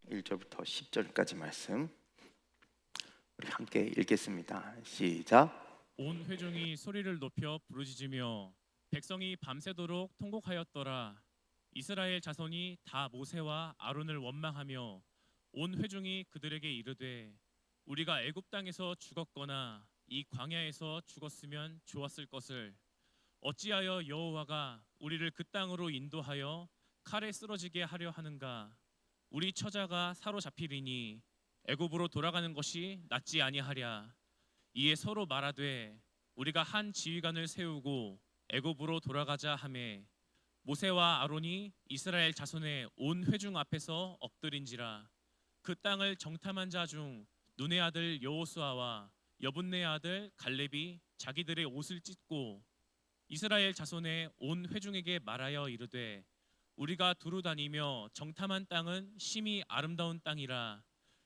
1절부터 10절까지 말씀 우리 함께 읽겠습니다. 시작. 온 회중이 소리를 높여 부르짖으며 백성이 밤새도록 통곡하였더라. 이스라엘 자손이 다 모세와 아론을 원망하며 온 회중이 그들에게 이르되 우리가 애굽 땅에서 죽었거나 이 광야에서 죽었으면 좋았을 것을 어찌하여 여호와가 우리를 그 땅으로 인도하여 칼에 쓰러지게 하려 하는가. 우리 처자가 사로잡히리니 애굽으로 돌아가는 것이 낫지 아니하랴. 이에 서로 말하되 우리가 한 지휘관을 세우고 애굽으로 돌아가자 하매 모세와 아론이 이스라엘 자손의 온 회중 앞에서 엎드린지라. 그 땅을 정탐한 자 중 눈의 아들 여호수아와 여분네 아들 갈렙이 자기들의 옷을 찢고 이스라엘 자손의 온 회중에게 말하여 이르되 우리가 두루 다니며 정탐한 땅은 심히 아름다운 땅이라.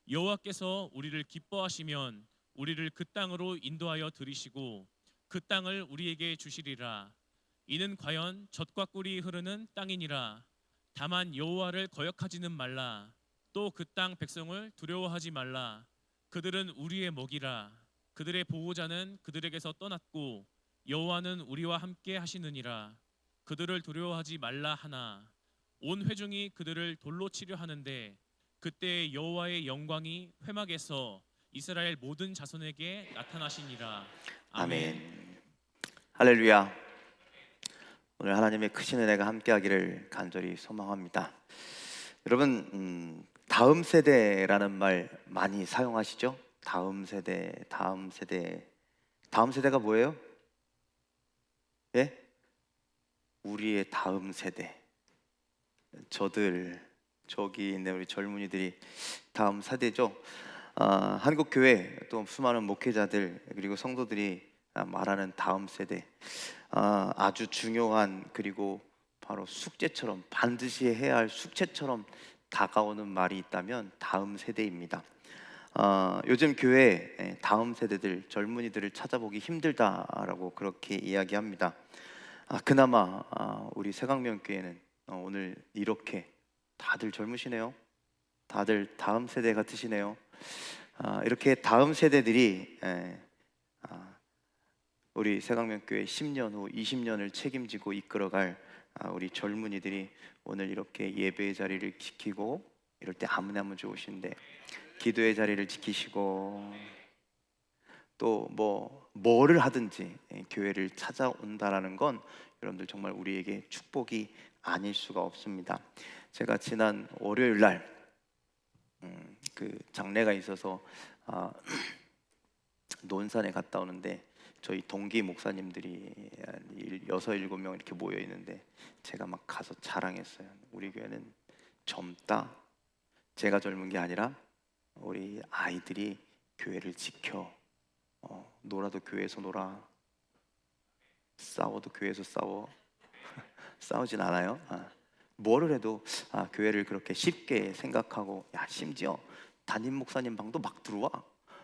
여호와께서 우리를 기뻐하시면 우리를 그 땅으로 인도하여 들이시고 그 땅을 우리에게 주시리라. 이는 과연 젖과 꿀이 흐르는 땅이니라. 다만 여호와를 거역하지는 말라. 또 그 땅 백성을 두려워하지 말라. 그들은 우리의 먹이라. 그들의 보호자는 그들에게서 떠났고 여호와는 우리와 함께 하시느니라. 그들을 두려워하지 말라 하나 온 회중이 그들을 돌로 치려 하는데 그때 여호와의 영광이 회막에서 이스라엘 모든 자손에게 나타나시니라. 아멘. 아멘. 할렐루야. 오늘 하나님의 크신 은혜가 함께하기를 간절히 소망합니다. 여러분, 다음 세대라는 말 많이 사용하시죠? 다음 세대, 다음 세대. 다음 세대가 뭐예요? 예? 우리의 다음 세대. 저기 있는 우리 젊은이들이 다음 세대죠. 한국 교회 또 수많은 목회자들 그리고 성도들이 말하는 다음 세대, 아주 중요한 그리고 바로 숙제처럼 반드시 해야 할 숙제처럼 다가오는 말이 있다면 다음 세대입니다. 요즘 교회 다음 세대들 젊은이들을 찾아보기 힘들다라고 그렇게 이야기합니다. 그나마 우리 새강명교회는 오늘 이렇게 다들 젊으시네요. 다들 다음 세대 같으시네요. 이렇게 다음 세대들이 우리 새강명교회 10년 후 20년을 책임지고 이끌어갈 우리 젊은이들이 오늘 이렇게 예배의 자리를 지키고 이럴 때 아무나 좋으신데 기도의 자리를 지키시고 또 뭐를 하든지 교회를 찾아온다라는 건 여러분들 정말 우리에게 축복이 아닐 수가 없습니다. 제가 지난 월요일 날 그 장례가 있어서 논산에 갔다 오는데 저희 동기 목사님들이 6, 7명 이렇게 모여 있는데 제가 막 가서 자랑했어요. 우리 교회는 젊다. 제가 젊은 게 아니라 우리 아이들이 교회를 지켜. 놀아도 교회에서 놀아. 싸워도 교회에서 싸워. 싸우진 않아요. 뭐를 해도 교회를 그렇게 쉽게 생각하고, 심지어 담임 목사님 방도 막 들어와.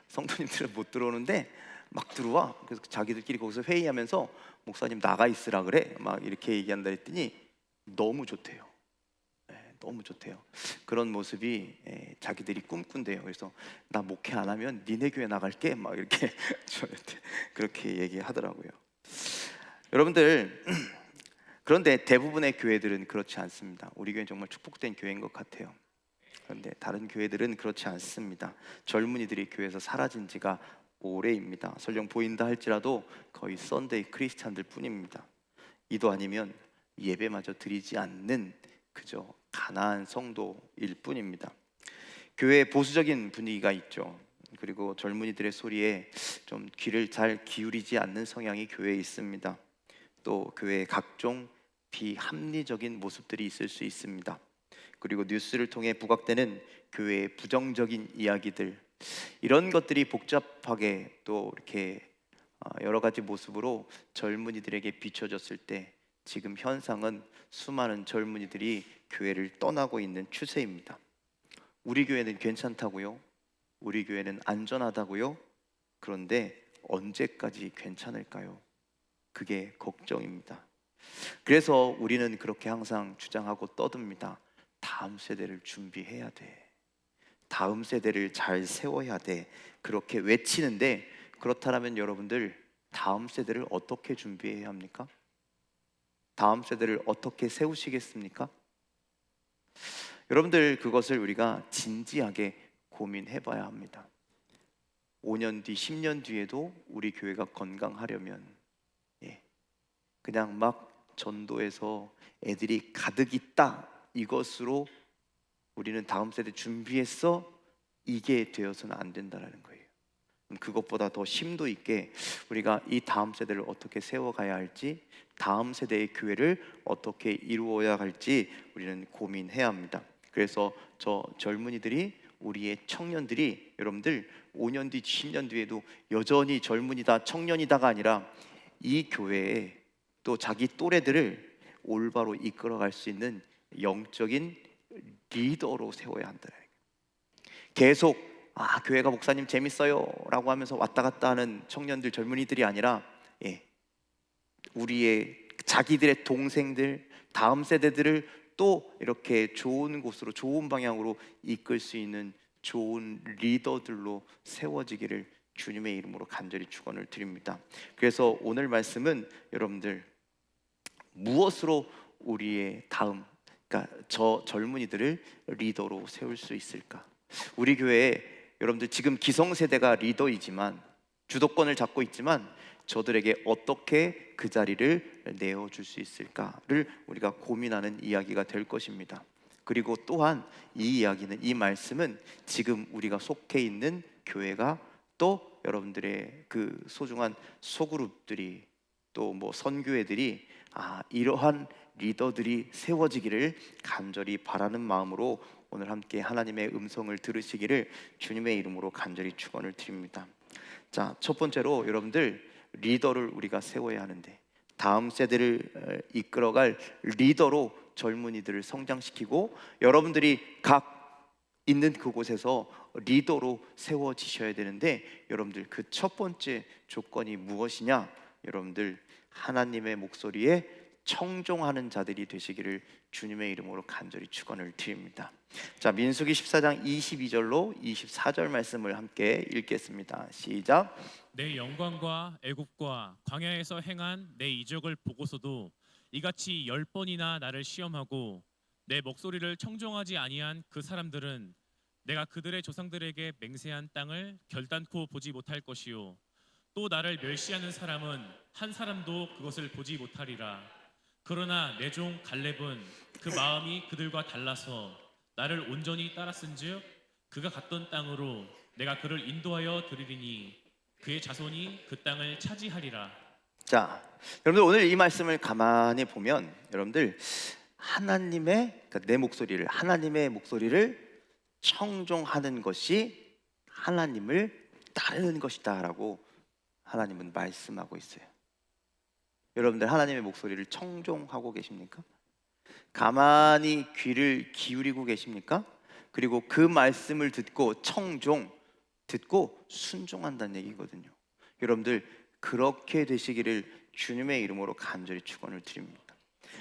성도님들은 못 들어오는데 막 들어와. 그래서 자기들끼리 거기서 회의하면서 목사님 나가 있으라 그래. 막 이렇게 얘기한다 했더니 너무 좋대요. 너무 좋대요. 그런 모습이 자기들이 꿈꾼대요. 그래서 나 목회 안 하면 니네 교회 나갈게. 막 이렇게 저한테 그렇게 얘기하더라고요. 여러분들, 그런데 대부분의 교회들은 그렇지 않습니다. 우리 교회는 정말 축복된 교회인 것 같아요. 그런데 다른 교회들은 그렇지 않습니다. 젊은이들이 교회에서 사라진 지가 오래입니다. 설령 보인다 할지라도 거의 썬데이 크리스찬들 뿐입니다. 이도 아니면 예배마저 드리지 않는 그저 가난한 성도일 뿐입니다. 교회에 보수적인 분위기가 있죠. 그리고 젊은이들의 소리에 좀 귀를 잘 기울이지 않는 성향이 교회에 있습니다. 또 교회에 각종 비합리적인 모습들이 있을 수 있습니다. 그리고 뉴스를 통해 부각되는 교회의 부정적인 이야기들, 이런 것들이 복잡하게 또 이렇게 여러 가지 모습으로 젊은이들에게 비춰졌을 때 지금 현상은 수많은 젊은이들이 교회를 떠나고 있는 추세입니다. 우리 교회는 괜찮다고요? 우리 교회는 안전하다고요? 그런데 언제까지 괜찮을까요? 그게 걱정입니다. 그래서 우리는 그렇게 항상 주장하고 떠듭니다. 다음 세대를 준비해야 돼. 다음 세대를 잘 세워야 돼, 그렇게 외치는데, 그렇다면 여러분들 다음 세대를 어떻게 준비해야 합니까? 다음 세대를 어떻게 세우시겠습니까? 여러분들, 그것을 우리가 진지하게 고민해 봐야 합니다. 5년 뒤, 10년 뒤에도 우리 교회가 건강하려면, 그냥 막 전도해서 애들이 가득 있다, 이것으로 우리는 다음 세대 준비했어, 이게 되어서는 안 된다는 거예요. 그것보다 더 심도 있게 우리가 이 다음 세대를 어떻게 세워가야 할지, 다음 세대의 교회를 어떻게 이루어야 할지 우리는 고민해야 합니다. 그래서 저 젊은이들이, 우리의 청년들이, 여러분들 5년 뒤, 10년 뒤에도 여전히 젊은이다, 청년이다가 아니라 이 교회에 또 자기 또래들을 올바로 이끌어갈 수 있는 영적인 리더로 세워야 한다. 계속 교회가 목사님 재밌어요 라고 하면서 왔다 갔다 하는 청년들, 젊은이들이 아니라 우리의 자기들의 동생들, 다음 세대들을 또 이렇게 좋은 곳으로, 좋은 방향으로 이끌 수 있는 좋은 리더들로 세워지기를 주님의 이름으로 간절히 축원을 드립니다. 그래서 오늘 말씀은 여러분들, 무엇으로 우리의 다음, 그러니까 저 젊은이들을 리더로 세울 수 있을까? 우리 교회에 여러분들 지금 기성세대가 리더이지만, 주도권을 잡고 있지만, 저들에게 어떻게 그 자리를 내어줄 수 있을까를 우리가 고민하는 이야기가 될 것입니다. 그리고 또한 이 이야기는, 이 말씀은 지금 우리가 속해 있는 교회가, 또 여러분들의 그 소중한 소그룹들이, 또 뭐 선교회들이 이러한 리더들이 세워지기를 간절히 바라는 마음으로 오늘 함께 하나님의 음성을 들으시기를 주님의 이름으로 간절히 축원을 드립니다. 자, 첫 번째로 여러분들, 리더를 우리가 세워야 하는데, 다음 세대를 이끌어갈 리더로 젊은이들을 성장시키고, 여러분들이 각 있는 그곳에서 리더로 세워지셔야 되는데, 여러분들 그 첫 번째 조건이 무엇이냐? 여러분들 하나님의 목소리에 청종하는 자들이 되시기를 주님의 이름으로 간절히 축원을 드립니다. 자, 민수기 14장 22절로 24절 말씀을 함께 읽겠습니다. 시작. 내 영광과 애굽과 광야에서 행한 내 이적을 보고서도 이같이 10번이나 나를 시험하고 내 목소리를 청종하지 아니한 그 사람들은 내가 그들의 조상들에게 맹세한 땅을 결단코 보지 못할 것이요, 또 나를 멸시하는 사람은 한 사람도 그것을 보지 못하리라. 그러나 내 종 갈렙은 그 마음이 그들과 달라서 나를 온전히 따랐은즉 그가 갔던 땅으로 내가 그를 인도하여 드리리니 그의 자손이 그 땅을 차지하리라. 자, 여러분들 오늘 이 말씀을 가만히 보면, 여러분들 하나님의, 그러니까 내 목소리를, 하나님의 목소리를 청종하는 것이 하나님을 따르는 것이다 라고 하나님은 말씀하고 있어요. 여러분들 하나님의 목소리를 청종하고 계십니까? 가만히 귀를 기울이고 계십니까? 그리고 그 말씀을 듣고 듣고 순종한다는 얘기거든요. 여러분들 그렇게 되시기를 주님의 이름으로 간절히 축원을 드립니다.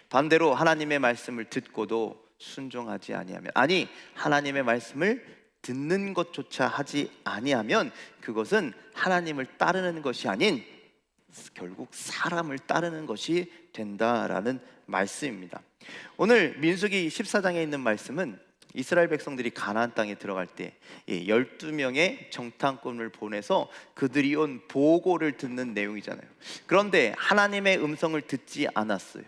반대로 하나님의 말씀을 듣고도 순종하지 아니하면, 아니 하나님의 말씀을 듣는 것조차 하지 아니하면, 그것은 하나님을 따르는 것이 아닌 결국 사람을 따르는 것이 된다라는 말씀입니다. 오늘 민수기 14장에 있는 말씀은 이스라엘 백성들이 가나안 땅에 들어갈 때 12명의 정탐꾼을 보내서 그들이 온 보고를 듣는 내용이잖아요. 그런데 하나님의 음성을 듣지 않았어요.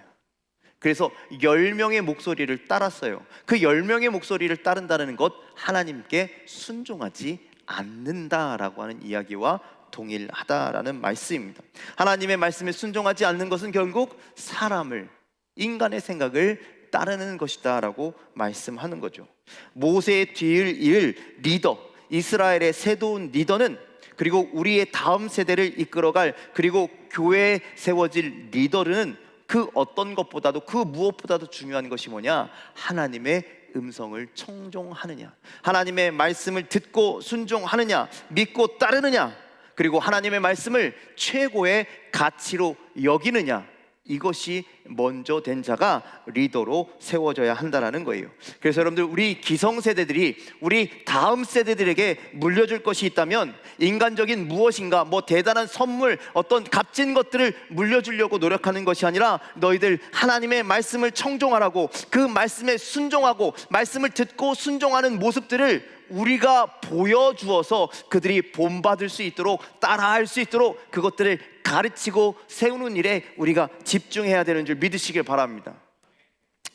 그래서 10명의 목소리를 따랐어요. 그 10명의 목소리를 따른다는 것, 하나님께 순종하지 않는다라고 하는 이야기와 동일하다라는 말씀입니다. 하나님의 말씀에 순종하지 않는 것은 결국 사람을, 인간의 생각을 따르는 것이다 라고 말씀하는 거죠. 모세의 뒤를 이을 리더, 이스라엘의 새로운 리더는, 그리고 우리의 다음 세대를 이끌어갈, 그리고 교회에 세워질 리더는 그 어떤 것보다도, 그 무엇보다도 중요한 것이 뭐냐? 하나님의 음성을 청종하느냐, 하나님의 말씀을 듣고 순종하느냐, 믿고 따르느냐, 그리고 하나님의 말씀을 최고의 가치로 여기느냐, 이것이 먼저 된 자가 리더로 세워져야 한다라는 거예요. 그래서 여러분들, 우리 기성세대들이 우리 다음 세대들에게 물려줄 것이 있다면 인간적인 무엇인가, 뭐 대단한 선물, 어떤 값진 것들을 물려주려고 노력하는 것이 아니라 너희들 하나님의 말씀을 청종하라고, 그 말씀에 순종하고 말씀을 듣고 순종하는 모습들을 우리가 보여주어서 그들이 본받을 수 있도록, 따라할 수 있도록 그것들을 가르치고 세우는 일에 우리가 집중해야 되는 줄 믿으시길 바랍니다.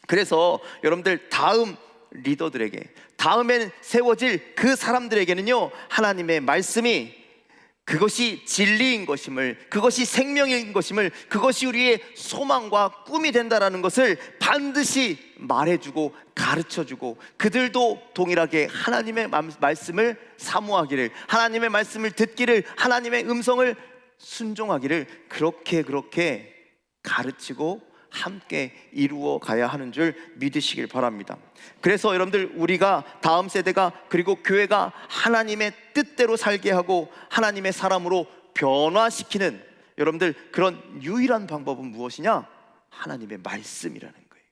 그래서 여러분들, 다음 리더들에게, 다음엔 세워질 그 사람들에게는요, 하나님의 말씀이 그것이 진리인 것임을, 그것이 생명인 것임을, 그것이 우리의 소망과 꿈이 된다라는 것을 반드시 말해주고 가르쳐주고, 그들도 동일하게 하나님의 말씀을 사모하기를, 하나님의 말씀을 듣기를, 하나님의 음성을 순종하기를 그렇게 가르치고 함께 이루어 가야 하는 줄 믿으시길 바랍니다. 그래서 여러분들, 우리가 다음 세대가, 그리고 교회가 하나님의 뜻대로 살게 하고 하나님의 사람으로 변화시키는, 여러분들, 그런 유일한 방법은 무엇이냐? 하나님의 말씀이라는 거예요.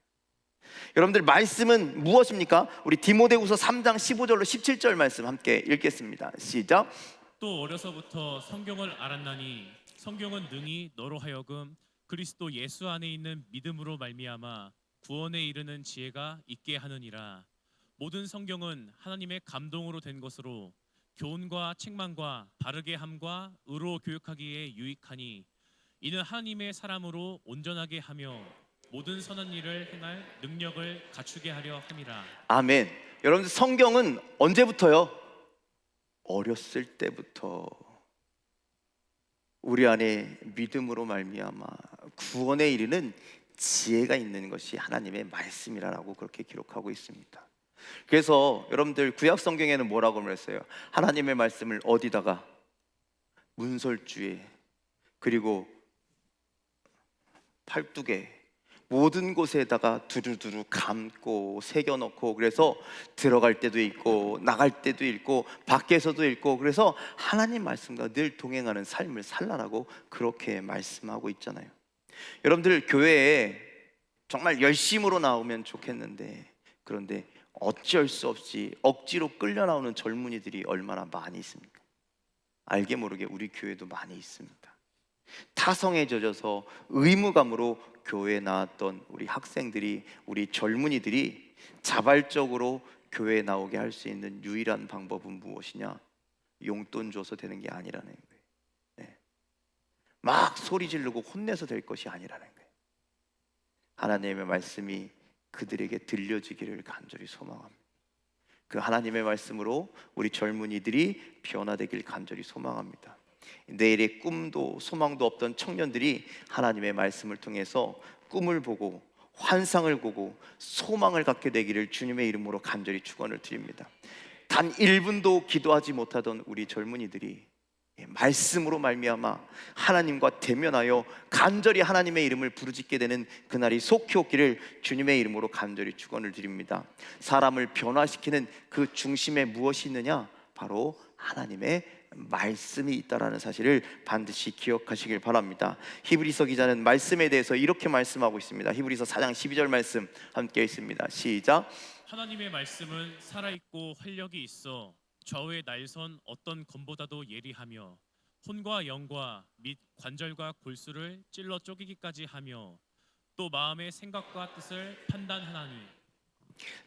여러분들, 말씀은 무엇입니까? 우리 디모데후서 3장 15절로 17절 말씀 함께 읽겠습니다. 시작. 또 어려서부터 성경을 알았나니 성경은 능히 너로 하여금 그리스도 예수 안에 있는 믿음으로 말미암아 구원에 이르는 지혜가 있게 하느니라. 모든 성경은 하나님의 감동으로 된 것으로 교훈과 책망과 바르게 함과 의로 교육하기에 유익하니 이는 하나님의 사람으로 온전하게 하며 모든 선한 일을 행할 능력을 갖추게 하려 함이라. 아멘. 여러분들, 성경은 언제부터요? 어렸을 때부터 우리 안에 믿음으로 말미암아 구원에 이르는 지혜가 있는 것이 하나님의 말씀이라고 그렇게 기록하고 있습니다. 그래서 여러분들, 구약 성경에는 뭐라고 그랬어요? 하나님의 말씀을 어디다가? 문설주에, 그리고 팔뚝에, 모든 곳에다가 두루두루 감고 새겨놓고, 그래서 들어갈 때도 읽고 나갈 때도 읽고 밖에서도 읽고, 그래서 하나님 말씀과 늘 동행하는 삶을 살라라고 그렇게 말씀하고 있잖아요. 여러분들, 교회에 정말 열심으로 나오면 좋겠는데, 그런데 어쩔 수 없이 억지로 끌려 나오는 젊은이들이 얼마나 많이 있습니까? 알게 모르게 우리 교회도 많이 있습니다. 타성에 젖어서 의무감으로 교회에 나왔던 우리 학생들이, 우리 젊은이들이 자발적으로 교회에 나오게 할 수 있는 유일한 방법은 무엇이냐? 용돈 줘서 되는 게 아니라는 거예요. 네. 막 소리 지르고 혼내서 될 것이 아니라는 거예요. 하나님의 말씀이 그들에게 들려지기를 간절히 소망합니다. 그 하나님의 말씀으로 우리 젊은이들이 변화되길 간절히 소망합니다. 내일의 꿈도 소망도 없던 청년들이 하나님의 말씀을 통해서 꿈을 보고 환상을 보고 소망을 갖게 되기를 주님의 이름으로 간절히 축원을 드립니다. 단 1분도 기도하지 못하던 우리 젊은이들이 말씀으로 말미암아 하나님과 대면하여 간절히 하나님의 이름을 부르짖게 되는 그날이 속히 오기를 주님의 이름으로 간절히 축원을 드립니다. 사람을 변화시키는 그 중심에 무엇이 있느냐? 바로 하나님의 말씀이 있다라는 사실을 반드시 기억하시길 바랍니다. 히브리서 기자는 말씀에 대해서 이렇게 말씀하고 있습니다. 히브리서 4장 12절 말씀 함께 있습니다. 시작. 하나님의 말씀은 살아있고 활력이 있어 좌우의 날선 어떤 검보다도 예리하며 혼과 영과 및 관절과 골수를 찔러 쪼개기까지 하며 또 마음의 생각과 뜻을 판단하나니.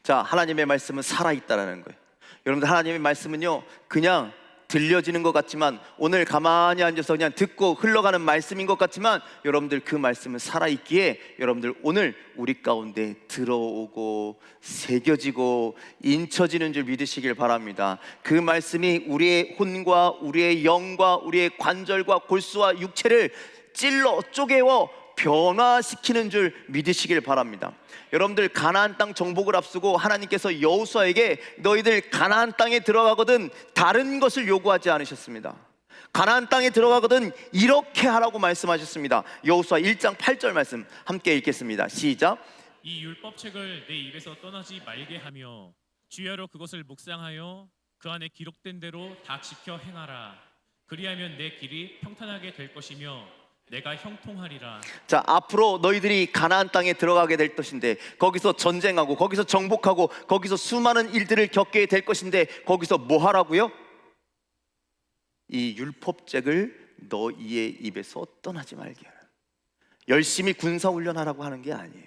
자, 하나님의 말씀은 살아있다라는 거예요. 여러분들, 하나님의 말씀은요, 그냥 들려지는 것 같지만, 오늘 가만히 앉아서 그냥 듣고 흘러가는 말씀인 것 같지만, 여러분들, 그 말씀은 살아있기에 여러분들 오늘 우리 가운데 들어오고 새겨지고 인쳐지는 줄 믿으시길 바랍니다. 그 말씀이 우리의 혼과 우리의 영과 우리의 관절과 골수와 육체를 찔러 쪼개워 변화시키는 줄 믿으시길 바랍니다. 여러분들, 가나안 땅 정복을 앞두고 하나님께서 여호수아에게 너희들 가나안 땅에 들어가거든 다른 것을 요구하지 않으셨습니다. 가나안 땅에 들어가거든 이렇게 하라고 말씀하셨습니다. 여호수아 1장 8절 말씀 함께 읽겠습니다. 시작. 이 율법책을 내 입에서 떠나지 말게 하며 주야로 그것을 묵상하여 그 안에 기록된 대로 다 지켜 행하라. 그리하면 내 길이 평탄하게 될 것이며 내가 형통하리라. 자, 앞으로 너희들이 가나안 땅에 들어가게 될 것인데 거기서 전쟁하고 거기서 정복하고 거기서 수많은 일들을 겪게 될 것인데 거기서 뭐 하라고요? 이 율법책을 너희의 입에서 떠나지 말게 하라. 열심히 군사훈련하라고 하는 게 아니에요.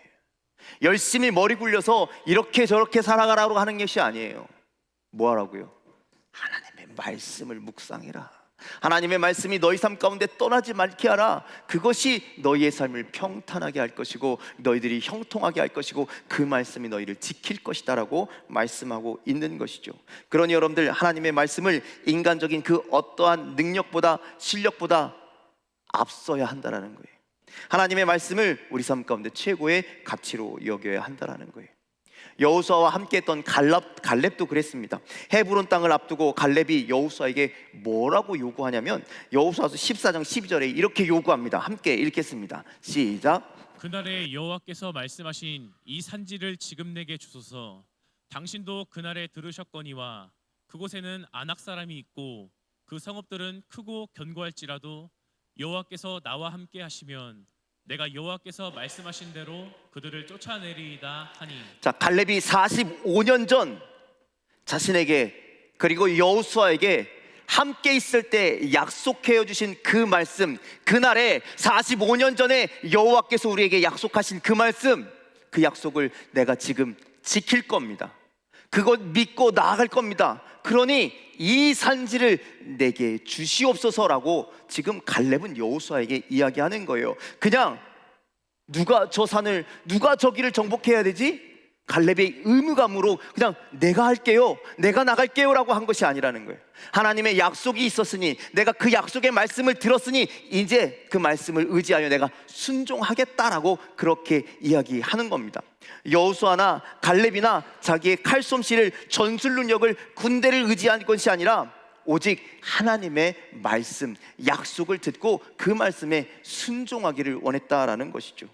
열심히 머리 굴려서 이렇게 저렇게 살아가라고 하는 것이 아니에요. 뭐 하라고요? 하나님의 말씀을 묵상해라. 하나님의 말씀이 너희 삶 가운데 떠나지 말게 하라. 그것이 너희의 삶을 평탄하게 할 것이고 너희들이 형통하게 할 것이고 그 말씀이 너희를 지킬 것이다 라고 말씀하고 있는 것이죠. 그러니 여러분들, 하나님의 말씀을 인간적인 그 어떠한 능력보다 실력보다 앞서야 한다라는 거예요. 하나님의 말씀을 우리 삶 가운데 최고의 가치로 여겨야 한다라는 거예요. 여호수아와 함께했던 갈렙도 그랬습니다. 헤브론 땅을 앞두고 갈렙이 여호수아에게 뭐라고 요구하냐면 여호수아서 14장 12절에 이렇게 요구합니다. 함께 읽겠습니다. 시작. 그날에 여호와께서 말씀하신 이 산지를 지금 내게 주소서. 당신도 그날에 들으셨거니와 그곳에는 아낙 사람이 있고 그 성읍들은 크고 견고할지라도 여호와께서 나와 함께 하시면 내가 여호와께서 말씀하신 대로 그들을 쫓아내리이다 하니. 자, 갈렙이 45년 전 자신에게 그리고 여호수아에게 함께 있을 때 약속해 주신 그 말씀, 그날에 45년 전에 여호와께서 우리에게 약속하신 그 말씀, 그 약속을 내가 지금 지킬 겁니다. 그것 믿고 나아갈 겁니다. 그러니 이 산지를 내게 주시옵소서라고 지금 갈렙은 여호수아에게 이야기하는 거예요. 그냥 누가 저기를 정복해야 되지? 갈렙의 의무감으로 그냥 내가 할게요, 내가 나갈게요 라고 한 것이 아니라는 거예요. 하나님의 약속이 있었으니, 내가 그 약속의 말씀을 들었으니 이제 그 말씀을 의지하여 내가 순종하겠다라고 그렇게 이야기하는 겁니다. 여호수아나 갈렙이나 자기의 칼솜씨를, 전술 능력을, 군대를 의지한 것이 아니라 오직 하나님의 말씀, 약속을 듣고 그 말씀에 순종하기를 원했다라는 것이죠.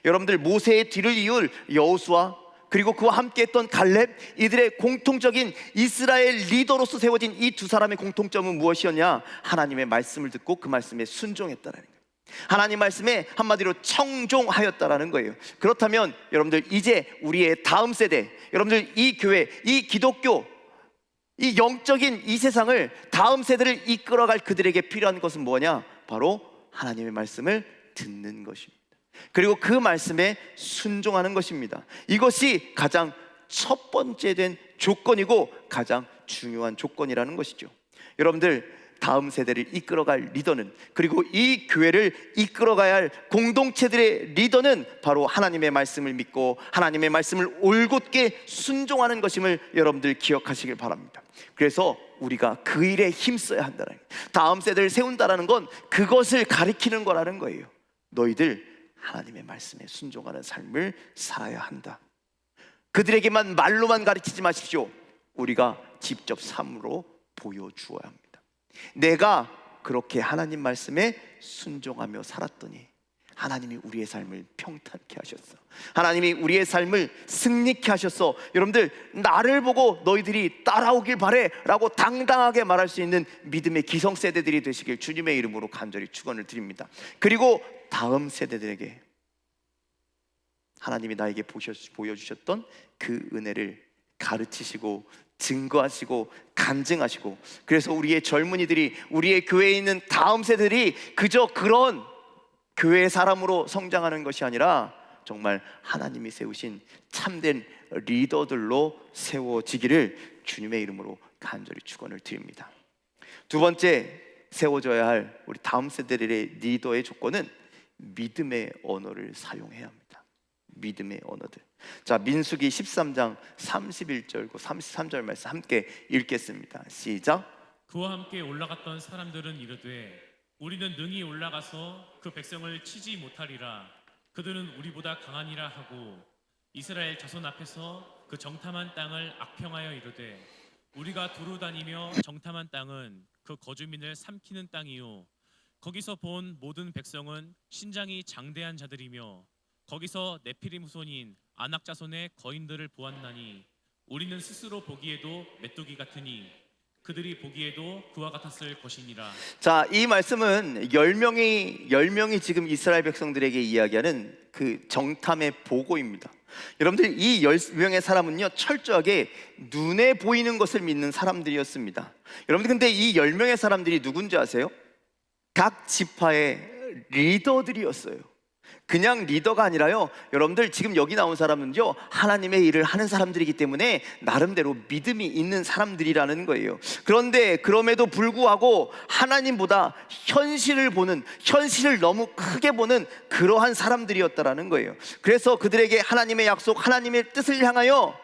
여러분들, 모세의 뒤를 이을 여호수아 그리고 그와 함께했던 갈렙, 이들의 공통적인 이스라엘 리더로서 세워진 이 두 사람의 공통점은 무엇이었냐? 하나님의 말씀을 듣고 그 말씀에 순종했다라는 거예요. 하나님 말씀에 한마디로 청종하였다라는 거예요. 그렇다면 여러분들, 이제 우리의 다음 세대, 여러분들 이 교회, 이 기독교, 이 영적인 이 세상을, 다음 세대를 이끌어갈 그들에게 필요한 것은 뭐냐? 바로 하나님의 말씀을 듣는 것입니다. 그리고 그 말씀에 순종하는 것입니다. 이것이 가장 첫 번째 된 조건이고 가장 중요한 조건이라는 것이죠. 여러분들, 다음 세대를 이끌어갈 리더는, 그리고 이 교회를 이끌어가야 할 공동체들의 리더는 바로 하나님의 말씀을 믿고 하나님의 말씀을 올곧게 순종하는 것임을 여러분들 기억하시길 바랍니다. 그래서 우리가 그 일에 힘써야 한다는 거예요. 다음 세대를 세운다는 건 그것을 가리키는 거라는 거예요. 너희들 하나님의 말씀에 순종하는 삶을 살아야 한다. 그들에게만 말로만 가르치지 마십시오. 우리가 직접 삶으로 보여주어야 합니다. 내가 그렇게 하나님 말씀에 순종하며 살았더니 하나님이 우리의 삶을 평탄케 하셨어. 하나님이 우리의 삶을 승리케 하셨어. 여러분들, 나를 보고 너희들이 따라오길 바래 라고 당당하게 말할 수 있는 믿음의 기성세대들이 되시길 주님의 이름으로 간절히 축원을 드립니다. 그리고 다음 세대들에게 하나님이 나에게 보여주셨던 그 은혜를 가르치시고 증거하시고 간증하시고, 그래서 우리의 젊은이들이, 우리의 교회에 있는 다음 세대들이 그저 그런 교회의 사람으로 성장하는 것이 아니라 정말 하나님이 세우신 참된 리더들로 세워지기를 주님의 이름으로 간절히 축원을 드립니다. 두 번째 세워져야 할 우리 다음 세대들의 리더의 조건은 믿음의 언어를 사용해야 합니다. 믿음의 언어들. 자, 민수기 13장 31절과 33절 말씀 함께 읽겠습니다. 시작. 그와 함께 올라갔던 사람들은 이르되 우리는 능히 올라가서 그 백성을 치지 못하리라. 그들은 우리보다 강하니라 하고 이스라엘 자손 앞에서 그 정탐한 땅을 악평하여 이르되 우리가 두루 다니며 정탐한 땅은 그 거주민을 삼키는 땅이요 거기서 본 모든 백성은 신장이 장대한 자들이며 거기서 네피림 후손인 아낙 자손의 거인들을 보았나니 우리는 스스로 보기에도 메뚜기 같으니 그들이 보기에도 그와 같았을 것이니라. 자, 이 말씀은 10명이 지금 이스라엘 백성들에게 이야기하는 그 정탐의 보고입니다. 여러분들, 이 10명의 사람은요, 철저하게 눈에 보이는 것을 믿는 사람들이었습니다. 여러분들, 근데 이 10명의 사람들이 누군지 아세요? 각 지파의 리더들이었어요. 그냥 리더가 아니라요, 여러분들 지금 여기 나온 사람은요, 하나님의 일을 하는 사람들이기 때문에 나름대로 믿음이 있는 사람들이라는 거예요. 그런데 그럼에도 불구하고 하나님보다 현실을 너무 크게 보는 그러한 사람들이었다라는 거예요. 그래서 그들에게 하나님의 약속, 하나님의 뜻을 향하여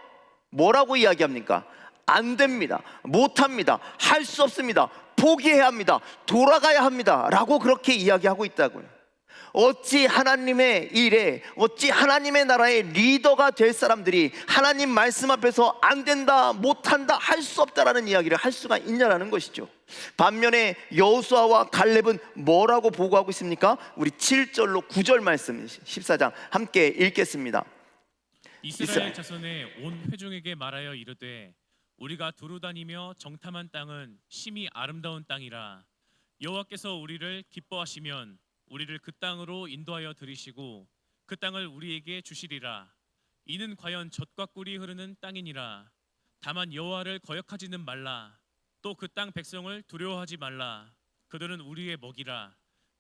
뭐라고 이야기합니까? 안 됩니다, 못합니다, 할 수 없습니다, 포기해야 합니다, 돌아가야 합니다 라고 그렇게 이야기하고 있다고요. 어찌 하나님의 일에, 어찌 하나님의 나라의 리더가 될 사람들이 하나님 말씀 앞에서 안 된다, 못한다, 할 수 없다라는 이야기를 할 수가 있냐라는 것이죠. 반면에 여호수아와 갈렙은 뭐라고 보고하고 있습니까? 우리 7절로 9절 말씀 14장 함께 읽겠습니다. 이스라엘 자손의 온 회중에게 말하여 이르되 우리가 두루 다니며 정탐한 땅은 심히 아름다운 땅이라. 여호와께서 우리를 기뻐하시면 우리를 그 땅으로 인도하여 들이시고 그 땅을 우리에게 주시리라. 이는 과연 젖과 꿀이 흐르는 땅이니라. 다만 여호와를 거역하지는 말라. 또 그 땅 백성을 두려워하지 말라. 그들은 우리의 먹이라.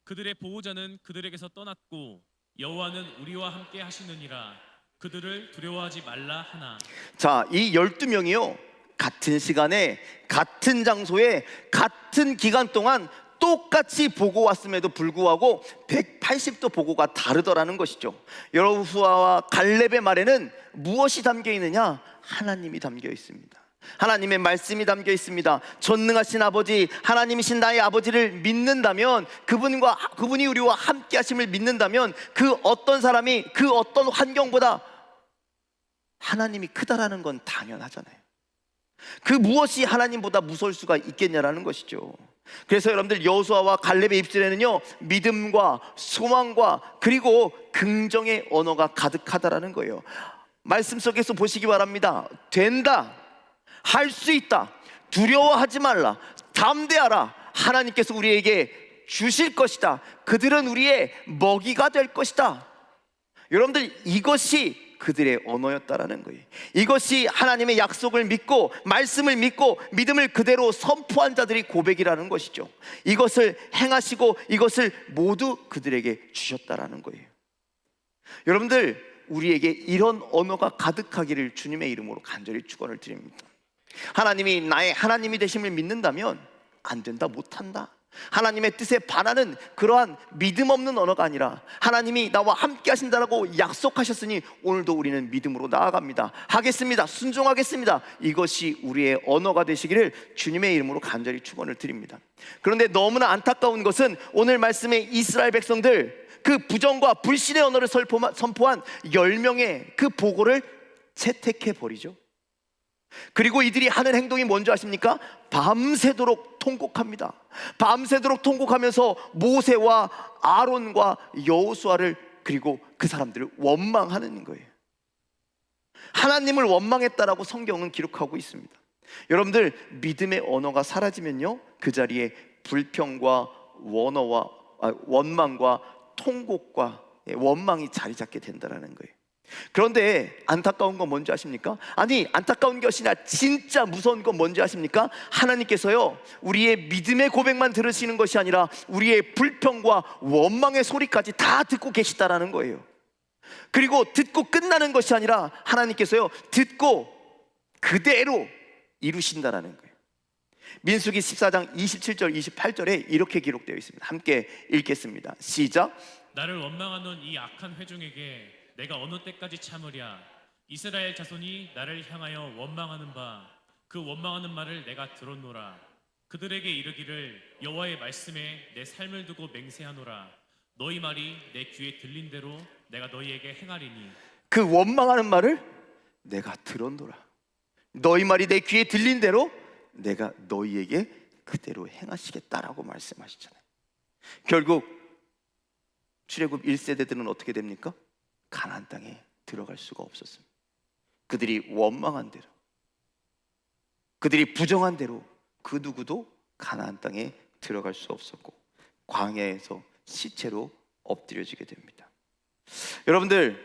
그들의 보호자는 그들에게서 떠났고 여호와는 우리와 함께 하시느니라. 그들을 두려워하지 말라 하나. 자, 이 12명이요, 같은 시간에 같은 장소에 같은 기간 동안 똑같이 보고 왔음에도 불구하고 180도 보고가 다르더라는 것이죠. 여호수아와 갈렙의 말에는 무엇이 담겨 있느냐? 하나님이 담겨 있습니다. 하나님의 말씀이 담겨 있습니다. 전능하신 아버지, 하나님이신 나의 아버지를 믿는다면, 그분이 우리와 함께 하심을 믿는다면 그 어떤 사람이 그 어떤 환경보다 하나님이 크다라는 건 당연하잖아요. 그 무엇이 하나님보다 무서울 수가 있겠냐라는 것이죠. 그래서 여러분들, 여호수아와 갈렙의 입술에는요, 믿음과 소망과 그리고 긍정의 언어가 가득하다라는 거예요. 말씀 속에서 보시기 바랍니다. 된다, 할 수 있다, 두려워하지 말라, 담대하라, 하나님께서 우리에게 주실 것이다, 그들은 우리의 먹이가 될 것이다. 여러분들, 이것이 그들의 언어였다라는 거예요. 이것이 하나님의 약속을 믿고 말씀을 믿고 믿음을 그대로 선포한 자들의 고백이라는 것이죠. 이것을 행하시고 이것을 모두 그들에게 주셨다라는 거예요. 여러분들, 우리에게 이런 언어가 가득하기를 주님의 이름으로 간절히 축원을 드립니다. 하나님이 나의 하나님이 되심을 믿는다면 안 된다, 못한다, 하나님의 뜻에 반하는 그러한 믿음 없는 언어가 아니라 하나님이 나와 함께 하신다라고 약속하셨으니 오늘도 우리는 믿음으로 나아갑니다, 하겠습니다, 순종하겠습니다, 이것이 우리의 언어가 되시기를 주님의 이름으로 간절히 축원을 드립니다. 그런데 너무나 안타까운 것은 오늘 말씀의 이스라엘 백성들, 그 부정과 불신의 언어를 선포한 10명의 그 보고를 채택해 버리죠. 그리고 이들이 하는 행동이 뭔지 아십니까? 밤새도록 통곡합니다. 밤새도록 통곡하면서 모세와 아론과 여호수아를, 그리고 그 사람들을 원망하는 거예요. 하나님을 원망했다라고 성경은 기록하고 있습니다. 여러분들, 믿음의 언어가 사라지면요, 그 자리에 불평과 원망과 통곡과 원망이 자리 잡게 된다는 거예요. 그런데 안타까운 건 뭔지 아십니까? 아니, 안타까운 것이 아니라 진짜 무서운 건 뭔지 아십니까? 하나님께서요, 우리의 믿음의 고백만 들으시는 것이 아니라 우리의 불평과 원망의 소리까지 다 듣고 계시다라는 거예요. 그리고 듣고 끝나는 것이 아니라 하나님께서요, 듣고 그대로 이루신다라는 거예요. 민수기 14장 27절 28절에 이렇게 기록되어 있습니다. 함께 읽겠습니다. 시작. 나를 원망하는 이 악한 회중에게 내가 어느 때까지 참으랴. 이스라엘 자손이 나를 향하여 원망하는 바 그 원망하는 말을 내가 들었노라. 그들에게 이르기를 여호와의 말씀에 내 삶을 두고 맹세하노라. 너희 말이 내 귀에 들린 대로 내가 너희에게 행하리니. 그 원망하는 말을 내가 들었노라. 너희 말이 내 귀에 들린 대로 내가 너희에게 그대로 행하시겠다라고 말씀하시잖아요. 결국 출애굽 1세대들은 어떻게 됩니까? 가나안 땅에 들어갈 수가 없었습니다. 그들이 원망한 대로, 그들이 부정한 대로 그 누구도 가나안 땅에 들어갈 수 없었고 광야에서 시체로 엎드려지게 됩니다. 여러분들,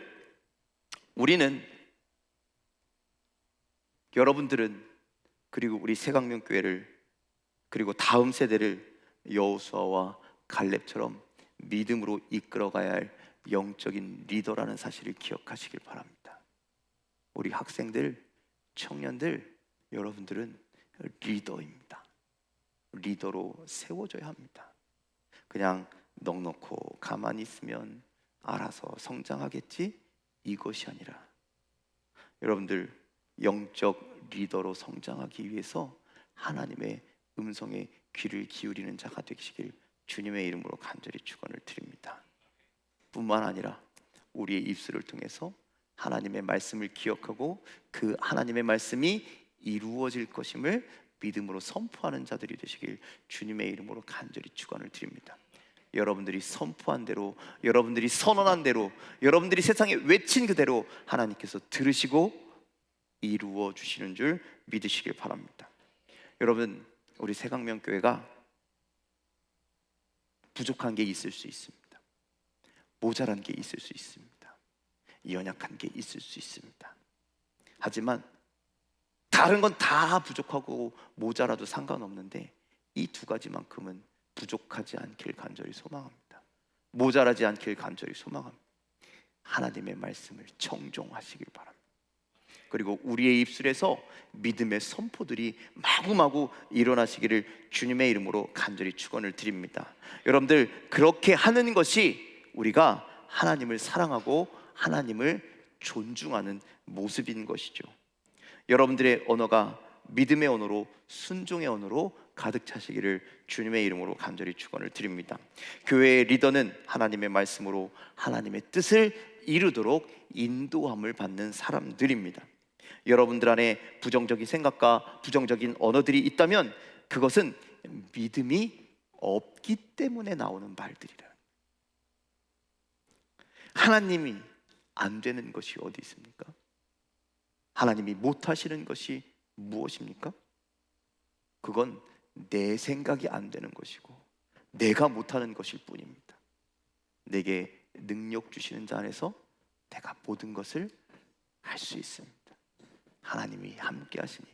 여러분들은 그리고 우리 새강명교회를 그리고 다음 세대를 여호수아와 갈렙처럼 믿음으로 이끌어가야 할 영적인 리더라는 사실을 기억하시길 바랍니다. 우리 학생들, 청년들, 여러분들은 리더입니다. 리더로 세워져야 합니다. 그냥 넉넉고 가만히 있으면 알아서 성장하겠지, 이것이 아니라 여러분들 영적 리더로 성장하기 위해서 하나님의 음성에 귀를 기울이는 자가 되시길 주님의 이름으로 간절히 축원을 드립니다. 뿐만 아니라 우리의 입술을 통해서 하나님의 말씀을 기억하고 그 하나님의 말씀이 이루어질 것임을 믿음으로 선포하는 자들이 되시길 주님의 이름으로 간절히 축원을 드립니다. 여러분들이 선포한 대로, 여러분들이 선언한 대로, 여러분들이 세상에 외친 그대로 하나님께서 들으시고 이루어 주시는 줄 믿으시길 바랍니다. 여러분, 우리 새강명교회가 부족한 게 있을 수 있습니다. 모자란 게 있을 수 있습니다. 연약한 게 있을 수 있습니다. 하지만 다른 건 다 부족하고 모자라도 상관없는데 이 두 가지만큼은 부족하지 않길 간절히 소망합니다. 모자라지 않길 간절히 소망합니다. 하나님의 말씀을 청종하시길 바랍니다. 그리고 우리의 입술에서 믿음의 선포들이 마구마구 일어나시기를 주님의 이름으로 간절히 축원을 드립니다. 여러분들, 그렇게 하는 것이 우리가 하나님을 사랑하고 하나님을 존중하는 모습인 것이죠. 여러분들의 언어가 믿음의 언어로, 순종의 언어로 가득 차시기를 주님의 이름으로 간절히 축원을 드립니다. 교회의 리더는 하나님의 말씀으로 하나님의 뜻을 이루도록 인도함을 받는 사람들입니다. 여러분들 안에 부정적인 생각과 부정적인 언어들이 있다면 그것은 믿음이 없기 때문에 나오는 말들이라. 하나님이 안 되는 것이 어디 있습니까? 하나님이 못 하시는 것이 무엇입니까? 그건 내 생각이 안 되는 것이고 내가 못하는 것일 뿐입니다. 내게 능력 주시는 자 안에서 내가 모든 것을 할 수 있습니다. 하나님이 함께 하시니,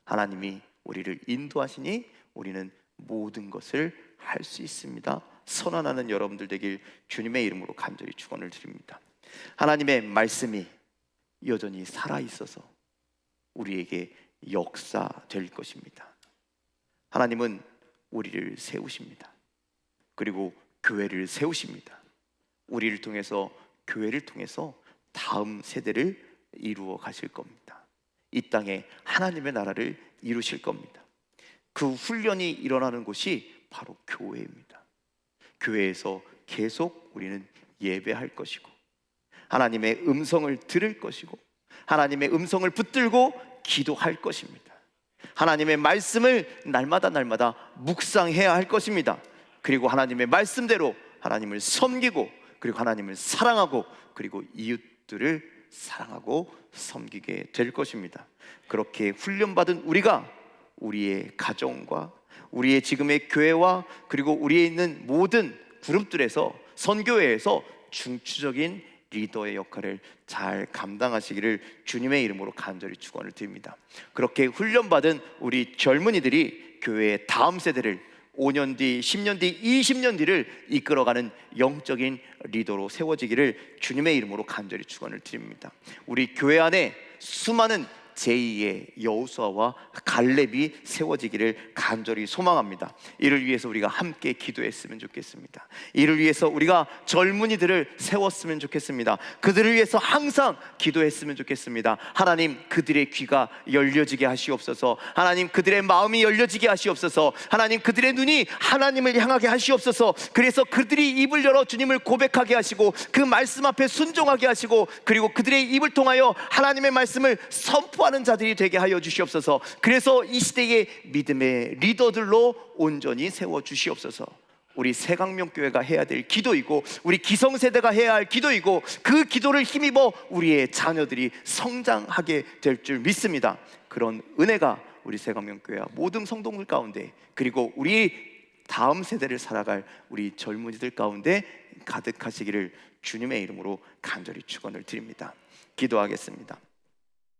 하나님이 우리를 인도하시니 우리는 모든 것을 할 수 있습니다. 선언하는 여러분들 되길 주님의 이름으로 간절히 축원을 드립니다. 하나님의 말씀이 여전히 살아있어서 우리에게 역사될 것입니다. 하나님은 우리를 세우십니다. 그리고 교회를 세우십니다. 우리를 통해서, 교회를 통해서 다음 세대를 이루어 가실 겁니다. 이 땅에 하나님의 나라를 이루실 겁니다. 그 훈련이 일어나는 곳이 바로 교회입니다. 교회에서 계속 우리는 예배할 것이고 하나님의 음성을 들을 것이고 하나님의 음성을 붙들고 기도할 것입니다. 하나님의 말씀을 날마다 묵상해야 할 것입니다. 그리고 하나님의 말씀대로 하나님을 섬기고 그리고 하나님을 사랑하고 그리고 이웃들을 사랑하고 섬기게 될 것입니다. 그렇게 훈련받은 우리가 우리의 가정과 우리의 지금의 교회와 그리고 우리에 있는 모든 그룹들에서, 선교회에서 중추적인 리더의 역할을 잘 감당하시기를 주님의 이름으로 간절히 축원을 드립니다. 그렇게 훈련받은 우리 젊은이들이 교회의 다음 세대를 5년 뒤, 10년 뒤, 20년 뒤를 이끌어가는 영적인 리더로 세워지기를 주님의 이름으로 간절히 축원을 드립니다. 우리 교회 안에 수많은 제2의 여호수아와 갈렙이 세워지기를 간절히 소망합니다. 이를 위해서 우리가 함께 기도했으면 좋겠습니다. 이를 위해서 우리가 젊은이들을 세웠으면 좋겠습니다. 그들을 위해서 항상 기도했으면 좋겠습니다. 하나님, 그들의 귀가 열려지게 하시옵소서. 하나님, 그들의 마음이 열려지게 하시옵소서. 하나님, 그들의 눈이 하나님을 향하게 하시옵소서. 그래서 그들이 입을 열어 주님을 고백하게 하시고 그 말씀 앞에 순종하게 하시고 그리고 그들의 입을 통하여 하나님의 말씀을 선포하는 자들이 되게 하여 주시옵소서. 그래서 이 시대의 믿음의 리더들로 온전히 세워 주시옵소서. 우리 새강명교회가 해야 될 기도이고 우리 기성세대가 해야 할 기도이고 그 기도를 힘입어 우리의 자녀들이 성장하게 될 줄 믿습니다. 그런 은혜가 우리 새광명교회와 모든 성도들 가운데, 그리고 우리 다음 세대를 살아갈 우리 젊은이들 가운데 가득하시기를 주님의 이름으로 간절히 축원을 드립니다. 기도하겠습니다.